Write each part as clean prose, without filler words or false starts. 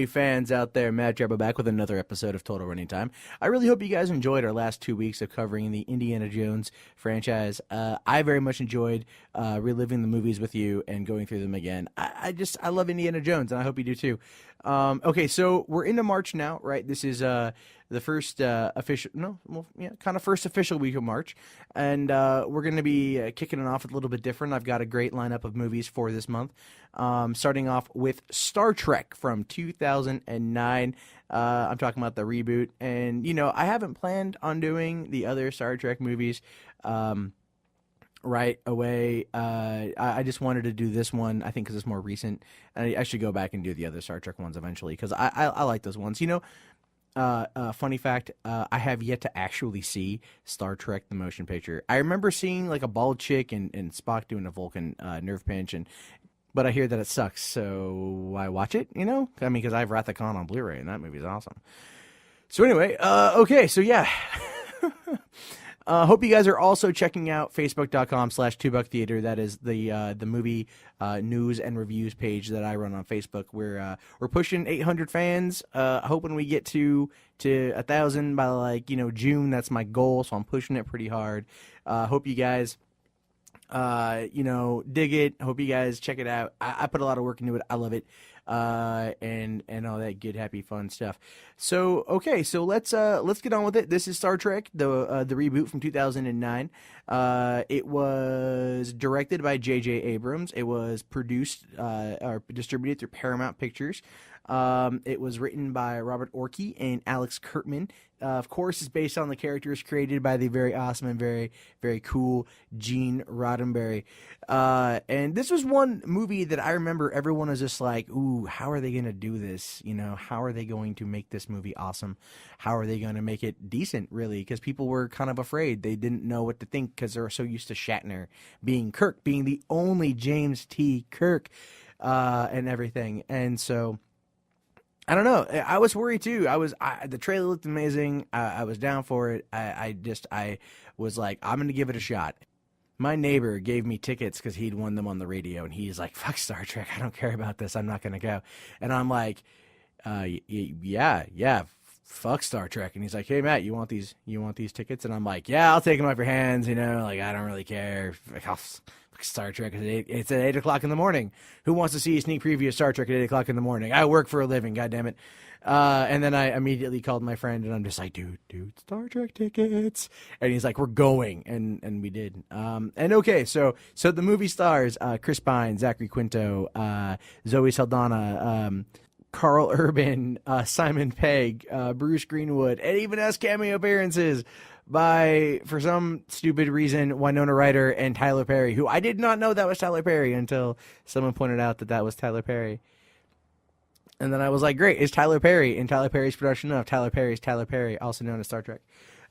movie fans out there, Matt Drabba back with another episode of Total Running Time. I really hope you guys enjoyed our last 2 weeks of covering the Indiana Jones franchise. I very much enjoyed reliving the movies with you and going through them again. I love Indiana Jones, and I hope you do too. Okay, so we're into March now, right? This is the first first official week of March, and we're going to be kicking it off a little bit different. I've got a great lineup of movies for this month, starting off with Star Trek from 2009. I'm talking about the reboot, and I haven't planned on doing the other Star Trek movies right away. I just wanted to do this one, I think, because it's more recent. I should go back and do the other Star Trek ones eventually, because I like those ones. Funny fact, I have yet to actually see Star Trek the motion picture. I remember seeing like a bald chick and Spock doing a Vulcan nerve pinch, but I hear that it sucks, so I watch it, because I have Wrath of Khan on Blu-ray, and that movie's awesome. So anyway, okay, so yeah. Hope you guys are also checking out facebook.com/2bucktheater. That is the movie news and reviews page that I run on Facebook. We're pushing 800 fans, hoping we get to 1,000 by June. That's my goal, so I'm pushing it pretty hard. Hope you guys dig it. Hope you guys check it out. I put a lot of work into it. I love it. And all that good, happy, fun stuff. So, okay, so let's get on with it. This is Star Trek, the reboot from 2009. It was directed by JJ Abrams. It was produced, or distributed through Paramount Pictures. It was written by Robert Orci and Alex Kurtzman. Of course, it's based on the characters created by the very awesome and very, very cool Gene Roddenberry. And this was one movie that I remember everyone was just like, ooh, how are they going to do this? How are they going to make this movie awesome? How are they going to make it decent, really? Because people were kind of afraid. They didn't know what to think because they were so used to Shatner being Kirk, being the only James T. Kirk, and everything. And so I don't know. I was worried too. The trailer looked amazing. I was down for it. I was like, I'm going to give it a shot. My neighbor gave me tickets because he'd won them on the radio, and he's like, fuck Star Trek. I don't care about this. I'm not going to go. And I'm like, yeah, fuck Star Trek. And he's like, hey, Matt, you want these tickets? And I'm like, yeah, I'll take them off your hands. I don't really care. Star Trek, it's at 8 o'clock in the morning. Who wants to see a sneak preview of Star Trek at 8 o'clock in the morning? I work for a living, goddammit. And then I immediately called my friend, and I'm just like, dude, Star Trek tickets. And he's like, we're going. And we did. And okay, so the movie stars Chris Pine, Zachary Quinto, Zoe Saldana, Carl Urban, Simon Pegg, Bruce Greenwood, and even has cameo appearances by, for some stupid reason, Winona Ryder and Tyler Perry, who I did not know that was Tyler Perry until someone pointed out that was Tyler Perry. And then I was like, great, it's Tyler Perry in Tyler Perry's production of Tyler Perry's Tyler Perry, also known as Star Trek.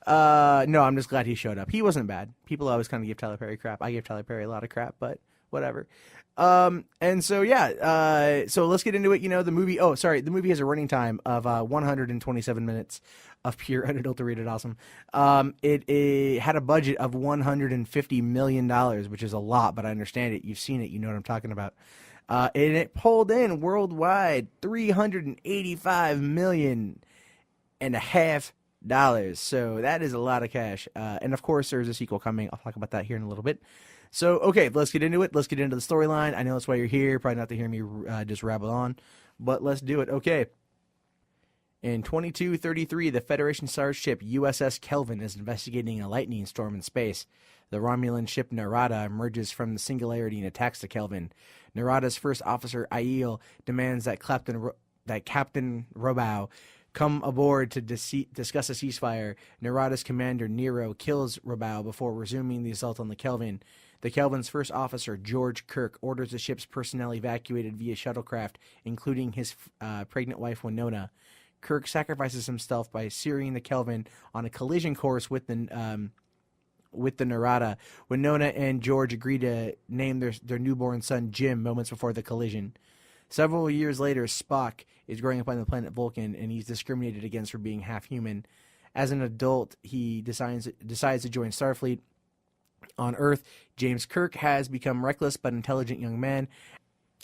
No, I'm just glad he showed up. He wasn't bad. People always kind of give Tyler Perry crap. I give Tyler Perry a lot of crap, but whatever. And so, yeah, so let's get into it. The movie, the movie has a running time of 127 minutes of pure unadulterated awesome. It had a budget of $150 million, which is a lot, but I understand it. You've seen it. You know what I'm talking about. And it pulled in worldwide $385 million and a half dollars. So that is a lot of cash. And of course, there's a sequel coming. I'll talk about that here in a little bit. So, okay, let's get into it. Let's get into the storyline. I know that's why you're here. Probably not to hear me just rabble on, but let's do it. Okay. In 2233, the Federation starship USS Kelvin is investigating a lightning storm in space. The Romulan ship Narada emerges from the singularity and attacks the Kelvin. Narada's first officer, Aiel, demands that Captain Robow come aboard to discuss a ceasefire. Narada's commander, Nero, kills Robow before resuming the assault on the Kelvin. The Kelvin's first officer, George Kirk, orders the ship's personnel evacuated via shuttlecraft, including his pregnant wife, Winona. Kirk sacrifices himself by steering the Kelvin on a collision course with the Narada. Winona and George agree to name their newborn son Jim moments before the collision. Several years later, Spock is growing up on the planet Vulcan, and he's discriminated against for being half human. As an adult, he decides to join Starfleet. On Earth, James Kirk has become reckless but intelligent young man.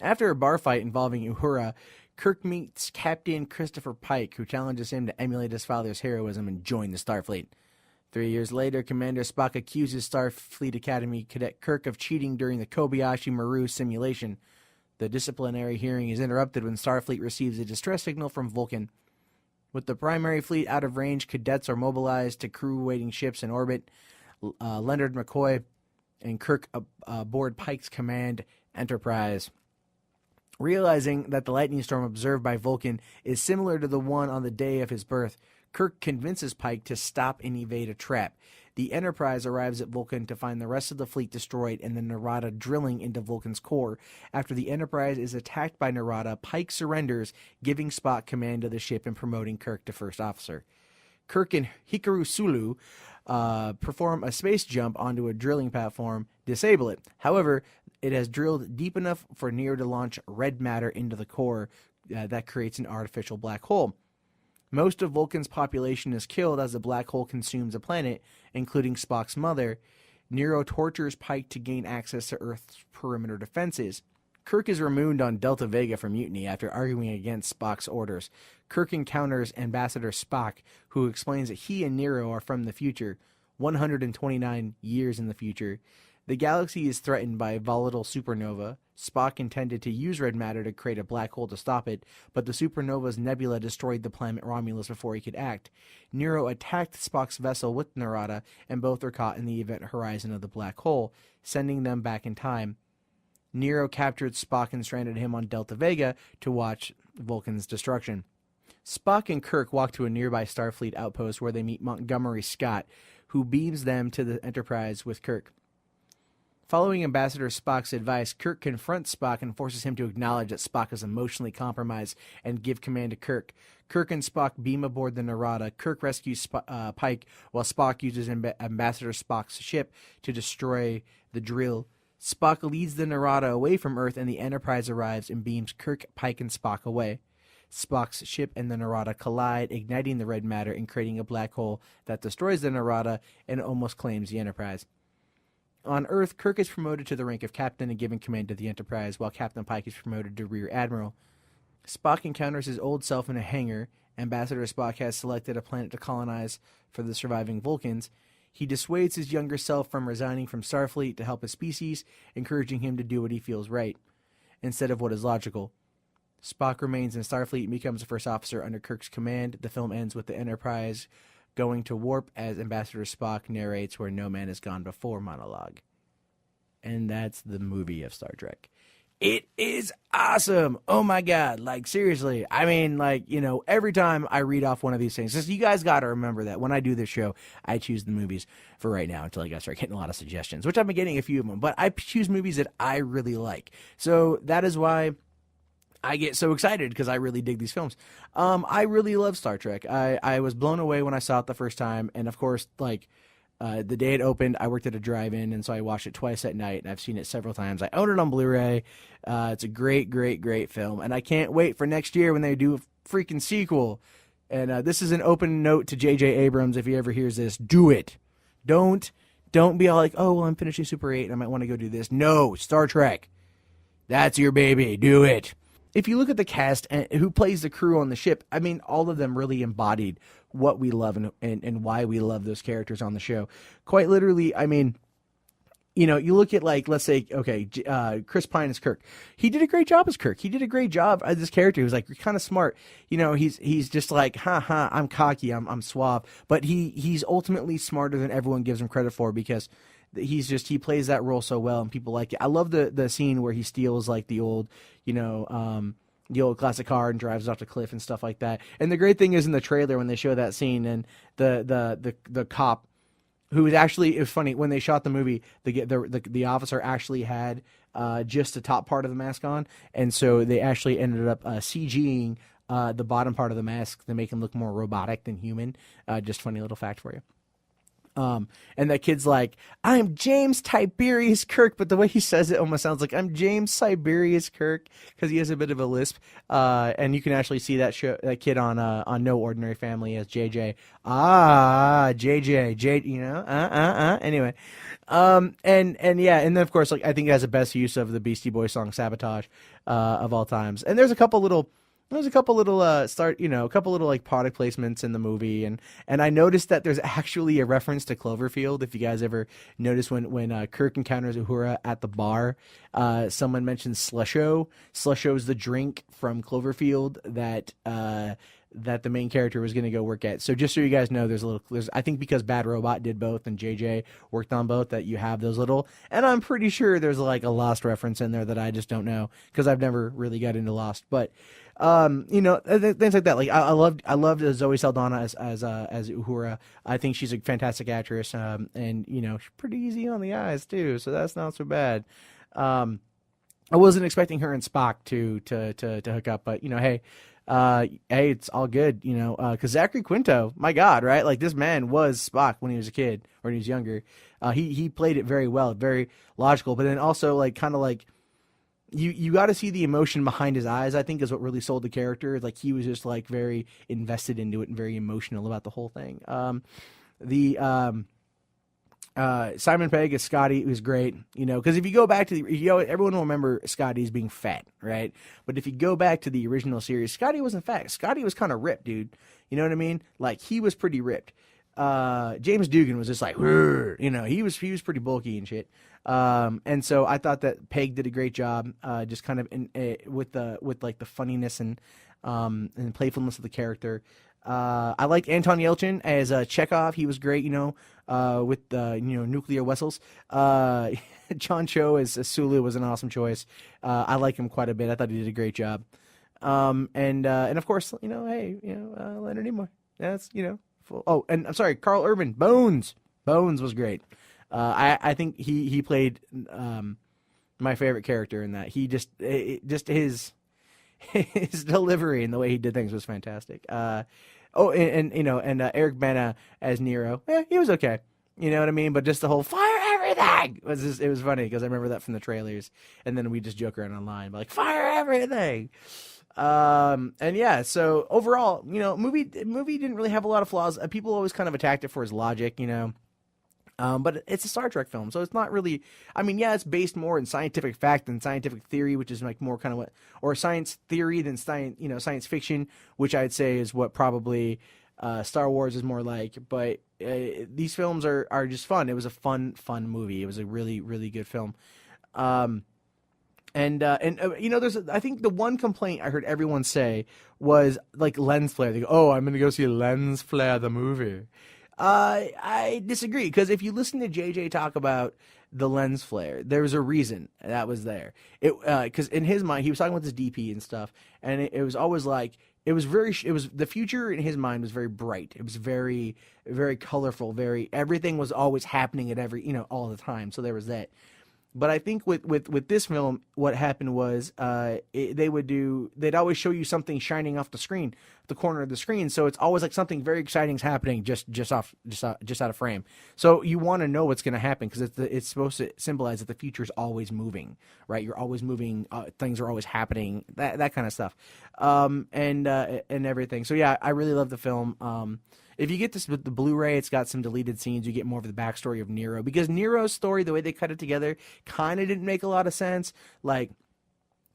After a bar fight involving Uhura, Kirk meets Captain Christopher Pike, who challenges him to emulate his father's heroism and join the Starfleet. 3 years later, Commander Spock accuses Starfleet Academy Cadet Kirk of cheating during the Kobayashi Maru simulation. The disciplinary hearing is interrupted when Starfleet receives a distress signal from Vulcan. With the primary fleet out of range, cadets are mobilized to crew waiting ships in orbit. Leonard McCoy and Kirk aboard Pike's command Enterprise. Realizing that the lightning storm observed by Vulcan is similar to the one on the day of his birth, Kirk convinces Pike to stop and evade a trap. The Enterprise arrives at Vulcan to find the rest of the fleet destroyed and the Narada drilling into Vulcan's core. After the Enterprise is attacked by Narada, Pike surrenders, giving Spock command of the ship and promoting Kirk to first officer. Kirk and Hikaru Sulu perform a space jump onto a drilling platform, disable it. However, it has drilled deep enough for Nero to launch red matter into the core that creates an artificial black hole. Most of Vulcan's population is killed as the black hole consumes a planet, including Spock's mother. Nero tortures Pike to gain access to Earth's perimeter defenses. Kirk is removed on Delta Vega for mutiny after arguing against Spock's orders. Kirk encounters Ambassador Spock, who explains that he and Nero are from the future, 129 years in the future. The galaxy is threatened by a volatile supernova. Spock intended to use red matter to create a black hole to stop it, but the supernova's nebula destroyed the planet Romulus before he could act. Nero attacked Spock's vessel with Narada, and both are caught in the event horizon of the black hole, sending them back in time. Nero captured Spock and stranded him on Delta Vega to watch Vulcan's destruction. Spock and Kirk walk to a nearby Starfleet outpost where they meet Montgomery Scott, who beams them to the Enterprise with Kirk. Following Ambassador Spock's advice, Kirk confronts Spock and forces him to acknowledge that Spock is emotionally compromised and give command to Kirk. Kirk and Spock beam aboard the Narada. Kirk rescues Pike, while Spock uses Ambassador Spock's ship to destroy the drill. Spock leads the Narada away from Earth, and the Enterprise arrives and beams Kirk, Pike, and Spock away. Spock's ship and the Narada collide, igniting the red matter and creating a black hole that destroys the Narada and almost claims the Enterprise. On Earth, Kirk is promoted to the rank of captain and given command of the Enterprise, while Captain Pike is promoted to rear admiral. Spock encounters his old self in a hangar. Ambassador Spock has selected a planet to colonize for the surviving Vulcans. He dissuades his younger self from resigning from Starfleet to help his species, encouraging him to do what he feels right, instead of what is logical. Spock remains in Starfleet and becomes a first officer under Kirk's command. The film ends with the Enterprise going to warp as Ambassador Spock narrates "Where No Man Has Gone Before" monologue. And that's the movie of Star Trek. It is awesome. Oh my God. Like, seriously. I mean, like, you know, every time I read off one of these things, just, you guys got to remember that when I do this show, I choose the movies for right now until I start getting a lot of suggestions, which I've been getting a few of them, but I choose movies that I really like. So that is why I get so excited, because I really dig these films. I really love Star Trek. I was blown away when I saw it the first time. And of course, like, the day it opened, I worked at a drive-in, and so I watched it twice at night, and I've seen it several times. I own it on Blu-ray. It's a great, great, great film, and I can't wait for next year when they do a freaking sequel. And this is an open note to JJ Abrams. If he ever hears this, do it. Don't be all like, oh, well, I'm finishing Super 8, and I might want to go do this. No, Star Trek. That's your baby. Do it. If you look at the cast and who plays the crew on the ship, I mean, all of them really embodied what we love and why we love those characters on the show. Quite literally, I mean, you know, you look at, like, let's say, okay, Chris Pine is Kirk. He did a great job as Kirk. He did a great job as this character. He was, like, kind of smart. You know, he's just like, I'm cocky, I'm suave. But he's ultimately smarter than everyone gives him credit for, because he plays that role so well, and people like it. I love the scene where he steals, like, the old, you know, the old classic car and drives off the cliff and stuff like that. And the great thing is, in the trailer when they show that scene, and the cop, who was actually, it was funny, when they shot the movie, the officer actually had just the top part of the mask on, and so they actually ended up CGing the bottom part of the mask to make him look more robotic than human. Just funny little fact for you. And that kid's like, I'm James Tiberius Kirk, but the way he says it almost sounds like I'm James Siberius Kirk, because he has a bit of a lisp. And you can actually see that kid on No Ordinary Family as JJ. JJ, you know, anyway. And yeah, and then of course, like, I think it has the best use of the Beastie Boys song Sabotage, of all times. And there's a couple little There's a couple little a couple little like product placements in the movie, and I noticed that there's actually a reference to Cloverfield. If you guys ever notice when Kirk encounters Uhura at the bar, someone mentions Slusho. Slusho is the drink from Cloverfield that the main character was going to go work at. So just so you guys know, there's I think because Bad Robot did both and JJ worked on both, that you have those little, and I'm pretty sure there's like a Lost reference in there that I just don't know because I've never really got into Lost, but. Things like that. Like I loved Zoe Saldana as Uhura. I think she's a fantastic actress. And she's pretty easy on the eyes too, so that's not so bad. I wasn't expecting her and Spock to hook up, but hey, it's all good, because Zachary Quinto, my God, right? Like this man was Spock when he was a kid or when he was younger. He played it very well, very logical, but then also like kind of like. You got to see the emotion behind his eyes, I think, is what really sold the character. Like he was just like very invested into it and very emotional about the whole thing. Simon Pegg as Scotty was great, because if you go back to everyone will remember Scotty as being fat, right? But if you go back to the original series, Scotty wasn't fat. Scotty was kind of ripped, dude. You know what I mean? Like he was pretty ripped. James Dugan was just like, he was pretty bulky and shit. And so I thought that Peg did a great job, just kind of with like the funniness and playfulness of the character. I liked Anton Yelchin as Chekhov. He was great, with nuclear vessels. John Cho as Sulu was an awesome choice. I like him quite a bit. I thought he did a great job. And of course, Leonard Nimoy. That's Oh, and I'm sorry, Carl Urban. Bones was great. I think he played my favorite character in that. He just his delivery and the way he did things was fantastic. And Eric Bana as Nero. He was okay. You know what I mean? But just the whole fire everything it was funny because I remember that from the trailers, and then we just joke around online like fire everything. And yeah, so overall, movie didn't really have a lot of flaws. People always kind of attacked it for his logic, but it's a Star Trek film, so it's not really. I mean, yeah, it's based more in scientific fact than scientific theory, which is like more kind of or science theory than science fiction, which I'd say is what probably Star Wars is more like. But these films are just fun. It was a fun movie. It was a really, really good film. I think the one complaint I heard everyone say was like lens flare. They go, "Oh, I'm going to go see Lens Flare the movie." I disagree because if you listen to JJ talk about the lens flare, there was a reason that was there. Because in his mind, he was talking with his DP and stuff, and it was always like it was the future in his mind was very bright. It was very, very colorful. Everything was always happening at all the time. So there was that. But I think with this film, what happened was they'd always show you something shining off the screen, the corner of the screen. So it's always like something very exciting is happening just out of frame. So you want to know what's going to happen because it's supposed to symbolize that the future is always moving, right? You're always moving, things are always happening, that kind of stuff, and everything. So yeah, I really love the film. If you get this with the Blu-ray, it's got some deleted scenes. You get more of the backstory of Nero. Because Nero's story, the way they cut it together, kind of didn't make a lot of sense. Like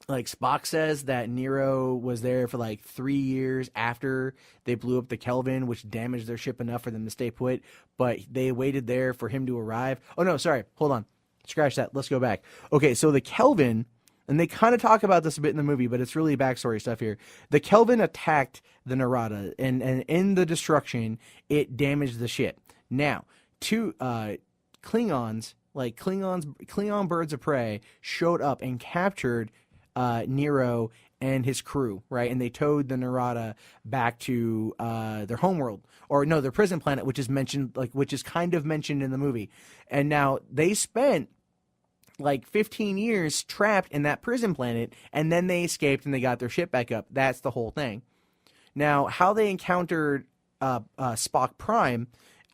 Spock says that Nero was there for like 3 years after they blew up the Kelvin, which damaged their ship enough for them to stay put. But they waited there for him to arrive. Oh, no, sorry. Hold on. Scratch that. Let's go back. Okay, so the Kelvin... And they kind of talk about this a bit in the movie, but it's really backstory stuff here. The Kelvin attacked the Narada, and in the destruction, it damaged the ship. Now, two Klingons, like Klingon birds of prey, showed up and captured Nero and his crew, right? And they towed the Narada back to their homeworld, or no, their prison planet, which is kind of mentioned in the movie. And now they spent like 15 years trapped in that prison planet, and then they escaped and they got their ship back up. That's the whole thing. Now, how they encountered Spock Prime,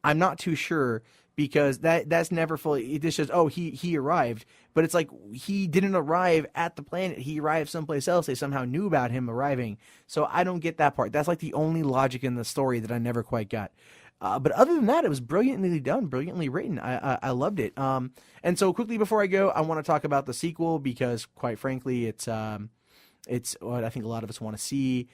I'm not too sure because that's never fully. It just says, oh, he arrived, but it's like he didn't arrive at the planet. He arrived someplace else. They somehow knew about him arriving. So I don't get that part. That's like the only logic in the story that I never quite got. But other than that, it was brilliantly done, brilliantly written. I loved it. And so quickly before I go, I want to talk about the sequel because, quite frankly, it's It's what I think a lot of us want to see.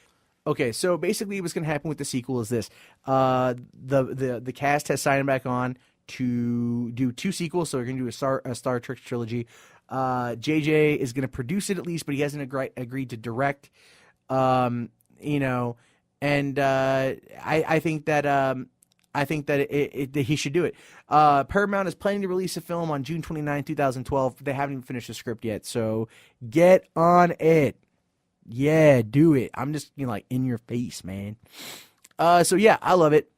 Okay, so basically what's going to happen with the sequel is this. The cast has signed back on to do 2 sequels, so we're going to do a Star Trek trilogy. JJ is going to produce it at least, but he hasn't agreed to direct. You know, and I think that that he should do it. Paramount is planning to release a film on June 29, 2012. They haven't even finished the script yet, so get on it. Yeah, do it. I'm just, like, in your face, man. So yeah, I love it.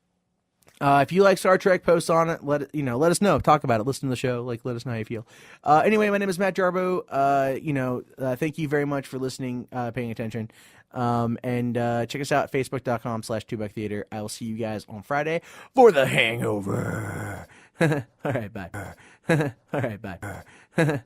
If you like Star Trek, post on it. Let us know. Talk about it. Listen to the show. Let us know how you feel. Anyway, my name is Matt Jarbo. Thank you very much for listening, paying attention. And check us out at facebook.com/2bucktheater. I will see you guys on Friday for the Hangover. All right, bye. All right, bye.